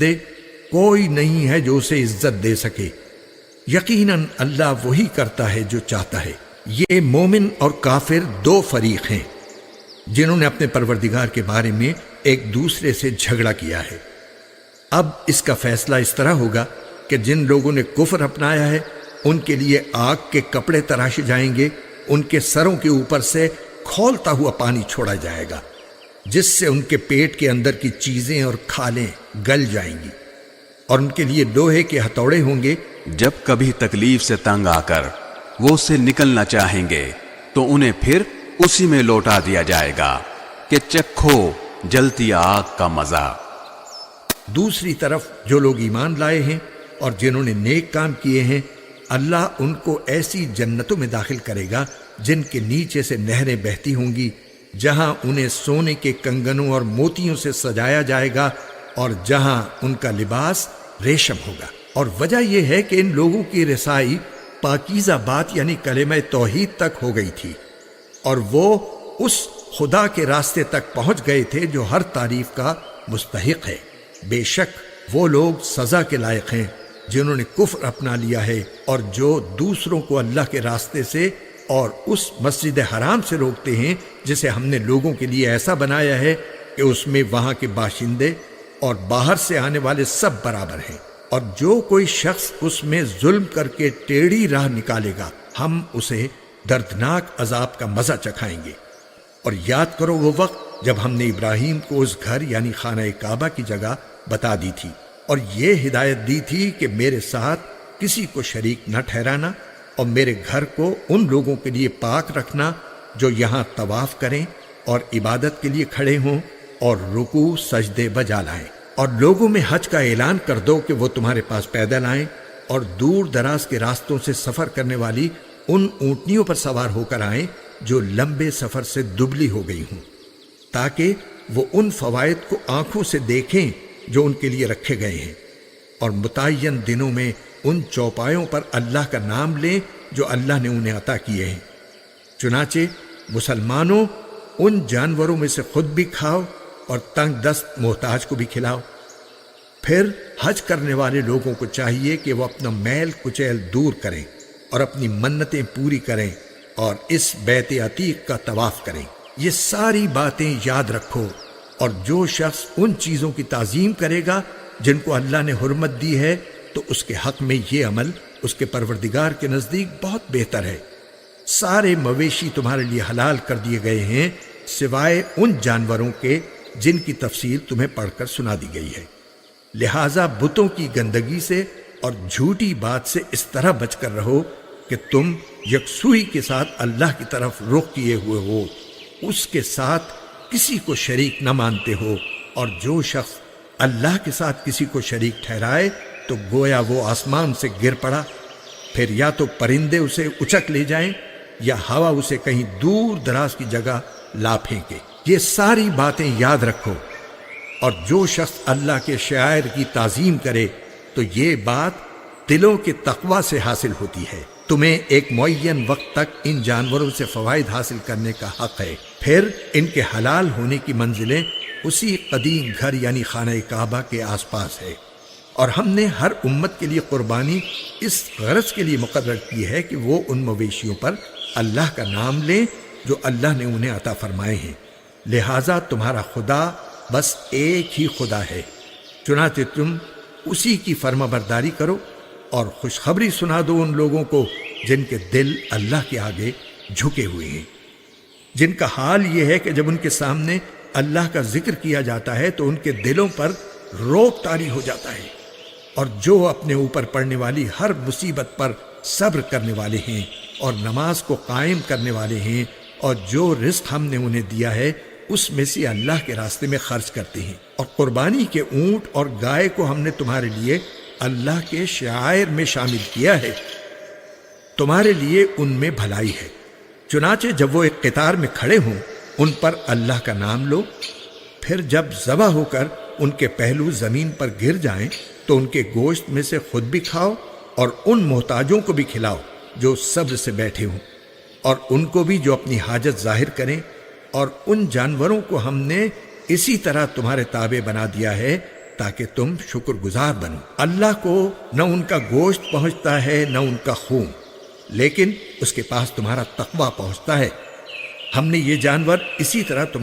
سجدے کوئی نہیں ہے جو اسے عزت دے سکے۔ یقیناً اللہ وہی کرتا ہے جو چاہتا ہے۔ یہ مومن اور کافر دو فریق ہیں جنہوں نے اپنے پروردگار کے بارے میں ایک دوسرے سے جھگڑا کیا ہے۔ اب اس کا فیصلہ اس طرح ہوگا کہ جن لوگوں نے کفر اپنایا ہے ان کے لیے آگ کے کپڑے تراشے جائیں گے، ان کے سروں کے اوپر سے کھولتا ہوا پانی چھوڑا جائے گا جس سے ان کے پیٹ کے اندر کی چیزیں اور کھالیں گل جائیں گی، اور ان کے لیے لوہے کے ہتھوڑے ہوں گے۔ جب کبھی تکلیف سے تنگ آ کر وہ اس سے نکلنا چاہیں گے تو انہیں پھر اسی میں لوٹا دیا جائے گا کہ چکھو جلتی آگ کا مزہ۔ دوسری طرف جو لوگ ایمان لائے ہیں اور جنہوں نے نیک کام کیے ہیں، اللہ ان کو ایسی جنتوں میں داخل کرے گا جن کے نیچے سے نہریں بہتی ہوں گی، جہاں انہیں سونے کے کنگنوں اور موتیوں سے سجایا جائے گا اور جہاں ان کا لباس ریشم ہوگا۔ اور وجہ یہ ہے کہ ان لوگوں کی رسائی پاکیزہ بات یعنی کلمہ توحید تک ہو گئی تھی، اور وہ اس خدا کے راستے تک پہنچ گئے تھے جو ہر تعریف کا مستحق ہے۔ بے شک وہ لوگ سزا کے لائق ہیں جنہوں نے کفر اپنا لیا ہے اور جو دوسروں کو اللہ کے راستے سے اور اس مسجد حرام سے روکتے ہیں جسے ہم نے لوگوں کے لیے ایسا بنایا ہے کہ اس میں وہاں کے باشندے اور باہر سے آنے والے سب برابر ہیں، اور جو کوئی شخص اس میں ظلم کر کے ٹیڑھی راہ نکالے گا ہم اسے دردناک عذاب کا مزہ چکھائیں گے۔ اور یاد کرو وہ وقت جب ہم نے ابراہیم کو اس گھر یعنی خانہ کعبہ کی جگہ بتا دی تھی اور یہ ہدایت دی تھی کہ میرے ساتھ کسی کو شریک نہ ٹھہرانا اور میرے گھر کو ان لوگوں کے لیے پاک رکھنا جو یہاں طواف کریں اور عبادت کے لیے کھڑے ہوں اور رکوع سجدے بجا لائیں، اور لوگوں میں حج کا اعلان کر دو کہ وہ تمہارے پاس پیدل آئیں اور دور دراز کے راستوں سے سفر کرنے والی ان اونٹنیوں پر سوار ہو کر آئیں جو لمبے سفر سے دبلی ہو گئی ہوں، تاکہ وہ ان فوائد کو آنکھوں سے دیکھیں جو ان کے لیے رکھے گئے ہیں، اور متعین دنوں میں ان چوپایوں پر اللہ کا نام لیں جو اللہ نے انہیں عطا کیے ہیں۔ چنانچہ مسلمانوں ان جانوروں میں سے خود بھی کھاؤ اور تنگ دست محتاج کو بھی کھلاؤ۔ پھر حج کرنے والے لوگوں کو چاہیے کہ وہ اپنا میل کچیل دور کریں اور اپنی منتیں پوری کریں اور اس بیت عتیق کا طواف کریں۔ یہ ساری باتیں یاد رکھو، اور جو شخص ان چیزوں کی تعظیم کرے گا جن کو اللہ نے حرمت دی ہے تو اس کے حق میں یہ عمل اس کے پروردگار کے نزدیک بہت بہتر ہے۔ سارے مویشی تمہارے لیے حلال کر دیے گئے ہیں سوائے ان جانوروں کے جن کی تفصیل تمہیں پڑھ کر سنا دی گئی ہے، لہذا بتوں کی گندگی سے اور جھوٹی بات سے اس طرح بچ کر رہو کہ تم یکسوئی کے ساتھ اللہ کی طرف رخ کیے ہوئے ہو، اس کے ساتھ کسی کو شریک نہ مانتے ہو، اور جو شخص اللہ کے ساتھ کسی کو شریک ٹھہرائے تو گویا وہ آسمان سے گر پڑا، پھر یا تو پرندے اسے اچک لے جائیں یا ہوا اسے کہیں دور دراز کی جگہ لا پھینکے۔ یہ ساری باتیں یاد رکھو، اور جو شخص اللہ کے شعائر کی تعظیم کرے تو یہ بات دلوں کے تقوی سے حاصل ہوتی ہے۔ تمہیں ایک معین وقت تک ان جانوروں سے فوائد حاصل کرنے کا حق ہے، پھر ان کے حلال ہونے کی منزلیں اسی قدیم گھر یعنی خانہ کعبہ کے آس پاس ہے، اور ہم نے ہر امت کے لیے قربانی اس غرض کے لیے مقرر کی ہے کہ وہ ان مویشیوں پر اللہ کا نام لیں جو اللہ نے انہیں عطا فرمائے ہیں، لہذا تمہارا خدا بس ایک ہی خدا ہے، چنانچہ تم اسی کی فرما برداری کرو اور خوشخبری سنا دو ان لوگوں کو جن کے دل اللہ کے آگے جھکے ہوئے ہیں، جن کا حال یہ ہے کہ جب ان کے سامنے اللہ کا ذکر کیا جاتا ہے تو ان کے دلوں پر روب طاری ہو جاتا ہے، اور جو اپنے اوپر پڑنے والی ہر مصیبت پر صبر کرنے والے ہیں اور نماز کو قائم کرنے والے ہیں، اور جو رزق ہم نے انہیں دیا ہے اس میں سے اللہ کے راستے میں خرچ کرتے ہیں، اور قربانی کے اونٹ اور گائے کو ہم نے تمہارے لیے اللہ کے شعائر میں شامل کیا ہے، تمہارے لیے ان میں بھلائی ہے۔ چنانچہ جب وہ ایک قطار میں کھڑے ہوں ان پر اللہ کا نام لو، پھر جب ذبح ہو کر ان کے پہلو زمین پر گر جائیں تو ان کے گوشت میں سے خود بھی کھاؤ اور ان محتاجوں کو بھی کھلاؤ جو صبر سے بیٹھے ہوں، اور ان کو بھی جو اپنی حاجت ظاہر کریں، اور ان جانوروں کو ہم نے اسی طرح تمہارے تابع بنا دیا ہے تاکہ تم شکر گزار بنو۔ اللہ کو نہ ان کا گوشت پہنچتا ہے نہ ان کا خون، لیکن اس کے پاس تمہارا تقوی پہنچتا ہے۔ ہم نے یہ جانور اسی طرح